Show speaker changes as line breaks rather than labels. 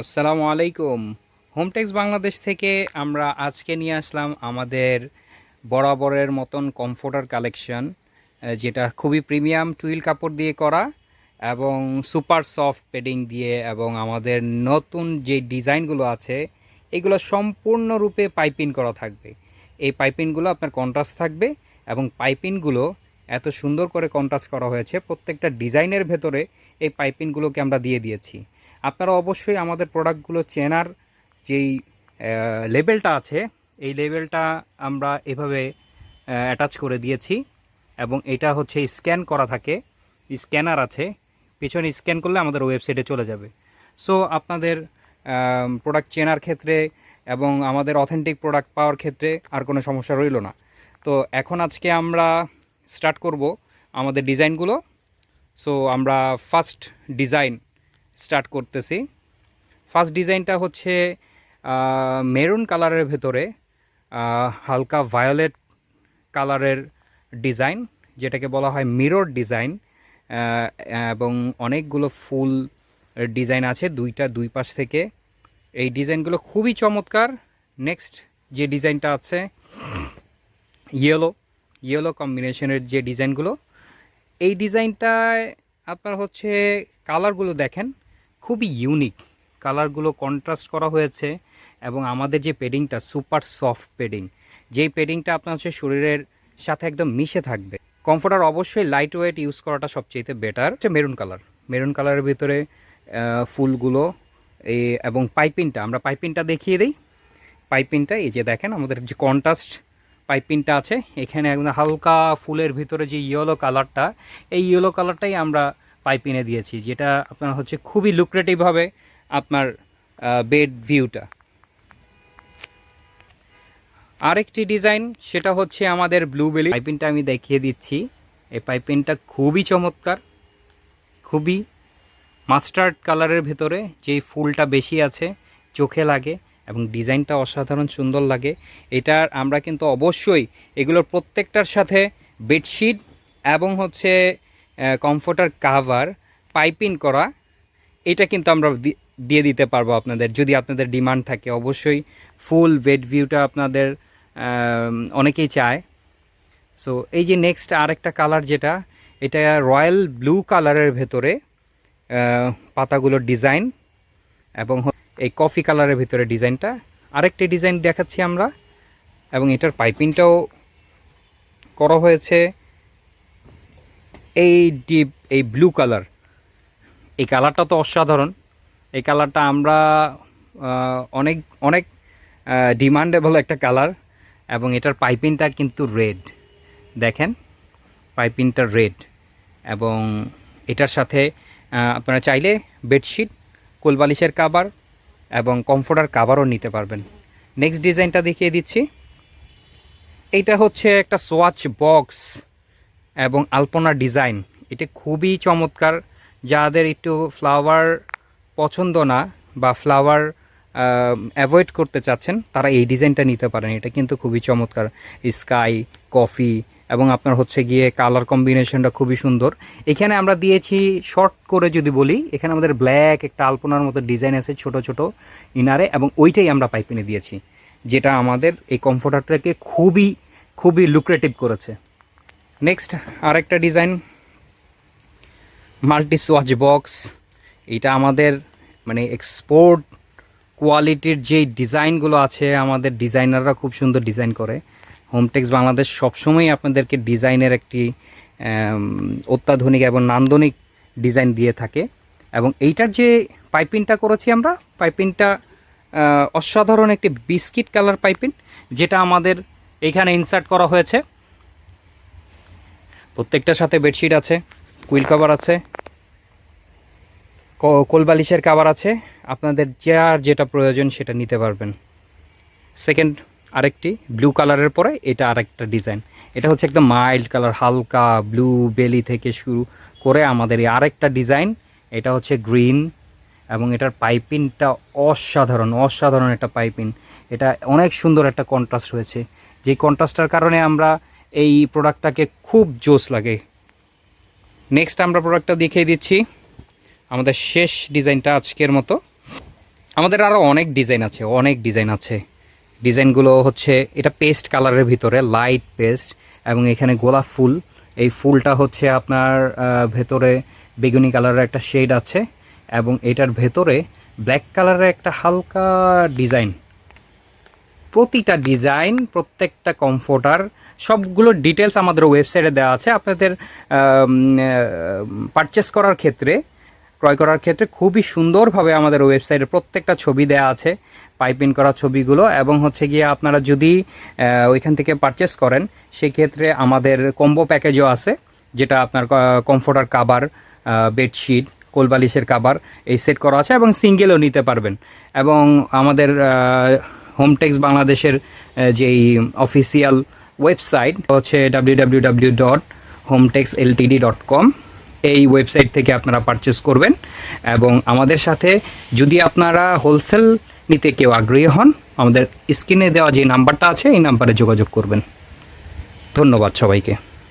আসসালামু আলাইকুম। হোমটেক্স বাংলাদেশ থেকে আমরা আজকে নিয়ে আসলাম আমাদের বরাবরের মতন কমফোর্টার কালেকশন, যেটা খুবই প্রিমিয়াম টুইল কাপড় দিয়ে করা এবং সুপার সফট পেডিং দিয়ে, এবং আমাদের নতুন যে ডিজাইনগুলো আছে এগুলো সম্পূর্ণরূপে পাইপিং করা থাকবে। এই পাইপিংগুলো আপনার কন্ট্রাস্ট থাকবে, এবং পাইপিংগুলো এত সুন্দর করে কন্ট্রাস্ট করা হয়েছে, প্রত্যেকটা ডিজাইনের ভেতরে এই পাইপিংগুলোকে আমরা দিয়ে দিয়েছি। আপনারা অবশ্যই আমাদের প্রোডাক্টগুলো চেনার যেই লেবেলটা আছে, এই লেবেলটা আমরা এভাবে অ্যাটাচ করে দিয়েছি, এবং এটা হচ্ছে স্ক্যান করা থাকে, স্ক্যানার আছে পিছনে, স্ক্যান করলে আমাদের ওয়েবসাইটে চলে যাবে। সো আপনাদের প্রোডাক্ট চেনার ক্ষেত্রে এবং আমাদের অথেন্টিক প্রোডাক্ট পাওয়ার ক্ষেত্রে আর কোনো সমস্যা রইল না। তো এখন আজকে আমরা স্টার্ট করব আমাদের ডিজাইনগুলো। সো আমরা ফার্স্ট ডিজাইন স্টার্ট করতেছি। ফার্স্ট ডিজাইনটা হচ্ছে মেরুন কালারের ভেতরে হালকা ভায়োলেট কালারের ডিজাইন, যেটাকে বলা হয় মিরর ডিজাইন, এবং অনেকগুলো ফুল ডিজাইন আছে দুই পাশ থেকে। এই ডিজাইনগুলো খুবই চমৎকার। নেক্সট যে ডিজাইনটা আছে ইয়েলো ইয়েলো কম্বিনেশনের যে ডিজাইনগুলো, এই ডিজাইনটায় আপনার হচ্ছে কালারগুলো দেখেন, খুবই ইউনিক কালারগুলো কন্ট্রাস্ট করা হয়েছে, এবং আমাদের যে পেডিংটা সুপার সফট পেডিং, যেই পেডিংটা আপনার হচ্ছে শরীরের সাথে একদম মিশে থাকবে। কমফোর্টার অবশ্যই লাইট ওয়েট ইউজ করাটা সবচেয়ে বেটার। হচ্ছে মেরুন কালারের ভিতরে ফুলগুলো এই, এবং পাইপিংটা আমরা পাইপিংটা দেখিয়ে দিই। পাইপিংটা এই যে দেখেন, আমাদের যে কন্ট্রাস্ট পাইপিংটা আছে এখানে একদম হালকা ফুলের ভিতরে যে ইয়েলো কালারটা, এই ইয়েলো কালারটাই আমরা পাইপিংয়ে দিয়েছি, যেটা আপনার হচ্ছে খুবই লুক্রেটিভ হবে আপনার বেড ভিউটা। আরেকটি ডিজাইন সেটা হচ্ছে আমাদের ব্লুবেলি পাইপিংটা আমি দেখিয়ে দিচ্ছি। এই পাইপিংটা খুবই চমৎকার, খুবই মাস্টার্ড কালারের ভেতরে যেই ফুলটা বেশি আছে, চোখে লাগে এবং ডিজাইনটা অসাধারণ সুন্দর লাগে। এটার আমরা কিন্তু অবশ্যই এগুলোর প্রত্যেকটার সাথে বেডশিট এবং হচ্ছে কমফোর্টার কাভার পাইপিং করা, এটা কিন্তু আমরা দিয়ে দিতে পারবো আপনাদের, যদি আপনাদের ডিমান্ড থাকে। অবশ্যই ফুল বেড ভিউটা আপনাদের অনেকেই চায়। সো এই যে নেক্সট আরেকটা কালার, যেটা এটা রয়্যাল ব্লু কালারের ভেতরে পাতাগুলোর ডিজাইন, এবং এই কফি কালারের ভিতরে ডিজাইনটা। আরেকটি ডিজাইন দেখাচ্ছি আমরা, এবং এটার পাইপিংটাও করা হয়েছে এই ডিপ এই ব্লু কালার। এই কালারটা তো অসাধারণ। এই কালারটা আমরা অনেক অনেক ডিমান্ডেবল একটা কালার, এবং এটার পাইপিংটা কিন্তু রেড, দেখেন পাইপিংটা রেড, এবং এটার সাথে আপনারা চাইলে বেডশিট, কোলবালিশের কাভার এবং কমফোর্টার কাভারও নিতে পারবেন। নেক্সট ডিজাইনটা দেখিয়ে দিচ্ছি। এইটা হচ্ছে একটা সোয়াচ বক্স এবং আলপনা ডিজাইন। এটা খুবই চমৎকার। যাদের একটু ফ্লাওয়ার পছন্দ না বা ফ্লাওয়ার অ্যাভয়েড করতে চাচ্ছেন, তারা এই ডিজাইনটা নিতে পারেন। এটা কিন্তু খুবই চমৎকার, স্কাই, কফি, এবং আপনার হচ্ছে গিয়ে কালার কম্বিনেশনটা খুবই সুন্দর। এখানে আমরা দিয়েছি শর্ট করে যদি বলি, এখানে আমাদের ব্ল্যাক একটা আলপনার মতো ডিজাইন আছে ছোট ছোট ইনারে, এবং ওইটাই আমরা পাইপিনে দিয়েছি, যেটা আমাদের এই কমফোর্টারটাকে খুবই খুবই লুক্রেটিভ করেছে। নেক্সট আরেকটা ডিজাইন মাল্টি সোয়াচ বক্স। এটা আমাদের মানে এক্সপোর্ট কোয়ালিটির যেই ডিজাইনগুলো আছে, আমাদের ডিজাইনাররা খুব সুন্দর ডিজাইন করে। হোমটেক্স বাংলাদেশ সবসময়ই আপনাদেরকে ডিজাইনের একটি অত্যাধুনিক এবং নান্দনিক ডিজাইন দিয়ে থাকে। এবং এইটার যে পাইপিংটা করেছি আমরা, পাইপিংটা অসাধারণ একটি বিস্কিট কালার পাইপিং, যেটা আমাদের এইখানে ইনসার্ট করা হয়েছে। প্রত্যেকটার সাথে বেডশিট আছে, কুইল কভার আছে, কোলবালিশের কাভার আছে। আপনাদের যার যেটা প্রয়োজন সেটা নিতে পারবেন। সেকেন্ড আরেকটি ব্লু কালারের পরে এটা আরেকটা ডিজাইন। এটা হচ্ছে একদম মাইল্ড কালার, হালকা ব্লু বেলি থেকে শুরু করে আমাদের এই আরেকটা ডিজাইন, এটা হচ্ছে গ্রিন, এবং এটার পাইপিংটা অসাধারণ অসাধারণ একটা পাইপিং। এটা অনেক সুন্দর একটা কন্ট্রাস্ট হয়েছে, যেই কন্ট্রাস্টটার কারণে আমরা এই প্রোডাক্টটাকে খুব জোস লাগে। নেক্সট আমরা প্রোডাক্টটা দেখিয়ে দিচ্ছি, আমাদের শেষ ডিজাইনটা আজকের মতো। আমাদের আরও অনেক ডিজাইন আছে। ডিজাইনগুলো হচ্ছে এটা পেস্ট কালারের ভিতরে, লাইট পেস্ট, এবং এখানে গোলাপ ফুল। এই ফুলটা হচ্ছে আপনার ভেতরে বেগুনি কালারের একটা শেড আছে, এবং এটার ভেতরে ব্ল্যাক কালারের একটা হালকা ডিজাইন। প্রতিটা ডিজাইন, প্রত্যেকটা কমফোর্টার, সবগুলো ডিটেলস আমাদের ওয়েবসাইটে দেওয়া আছে। আপনাদের পারচেস করার ক্ষেত্রে, ক্রয় করার ক্ষেত্রে খুবই সুন্দরভাবে আমাদের ওয়েবসাইটে প্রত্যেকটা ছবি দেওয়া আছে, পাইপিং করা ছবিগুলো। এবং হচ্ছে গিয়ে আপনারা যদি ওইখান থেকে পারচেস করেন, সেক্ষেত্রে আমাদের কম্বো প্যাকেজও আছে, যেটা আপনার কমফোর্টার কাভার, বেডশিট, কোলবালিশের কাভার এই সেট করা আছে, এবং সিঙ্গেলও নিতে পারবেন। এবং আমাদের হোমটেক্স বাংলাদেশের যেই অফিসিয়াল ওয়েবসাইট হচ্ছে www.hometexltd.com, এই ওয়েবসাইট থেকে আপনারা পারচেস করবেন। এবং আমাদের সাথে যদি আপনারা হোলসেল নিতে কেউ আগ্রহী হন, আমাদের স্ক্রিনে দেওয়া যে নাম্বারটা আছে এই নাম্বারে যোগাযোগ করবেন। ধন্যবাদ সবাইকে।